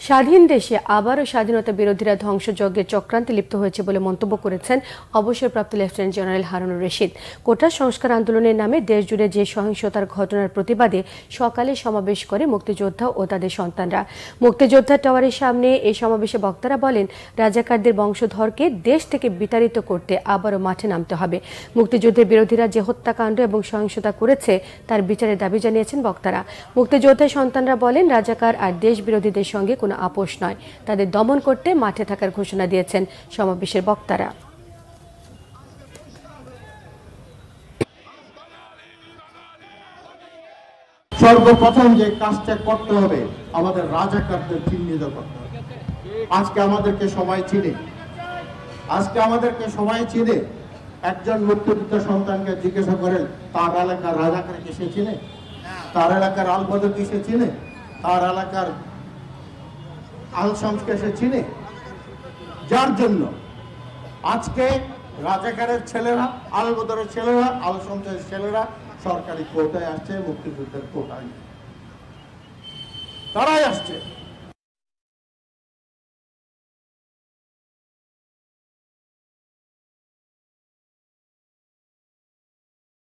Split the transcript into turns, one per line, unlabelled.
স্বাধীন দেশে আবারও স্বাধীনতা বিরোধীরা ধ্বংসযজ্ঞের চক্রান্তে লিপ্ত হয়েছে বলে মন্তব্য করেছেন অবসরপ্রাপ্ত লেফটেন্যান্ট জেনারেল হারুনুর রশিদ। কোটা সংস্কার আন্দোলনের নামে দেশজুড়ে যে সহিংসতার ঘটনার প্রতিবাদে সকালে সমাবেশ করে মুক্তিযোদ্ধা ও তাদের সন্তানরা। মুক্তিযোদ্ধা টাওয়ারের সামনে এই সমাবেশে বক্তারা বলেন, রাজাকারদের বংশধরকে দেশ থেকে বিতাড়িত করতে আবারও মাঠে নামতে হবে। মুক্তিযুদ্ধের বিরোধীরা যে হত্যাকাণ্ড এবং সহিংসতা করেছে তার বিচারের দাবি জানিয়েছেন বক্তারা। মুক্তিযোদ্ধার সন্তানরা বলেন, রাজাকার আর দেশ বিরোধীদের সঙ্গে কোনো আপোষ নয়, তাদের দমন করতে মাঠে থাকার ঘোষণা দিয়েছেন সমাবেশের বক্তারা।
সর্বপ্রথম যে কাজটা করতে হবে, আমাদের রাজাকারদের চিহ্নিত করতে হবে। আজকে আমাদেরকে সবাই চিনে একজন মুক্তিযোদ্ধা সন্তানকে জিজ্ঞাসা করেন, তার এলাকার রাজাকারকে সে চিনে, তার এলাকার আলবদরকে সে চিনে, তার এলাকার আলশামসকে সে চিনে। যার জন্য আজকে রাজাকারের ছেলেরা, আলবদরের ছেলেরা, আলশামসের ছেলেরা সরকারি কোটায় আসছে, মুক্তিযুদ্ধের কোটায় তারাই আসছে।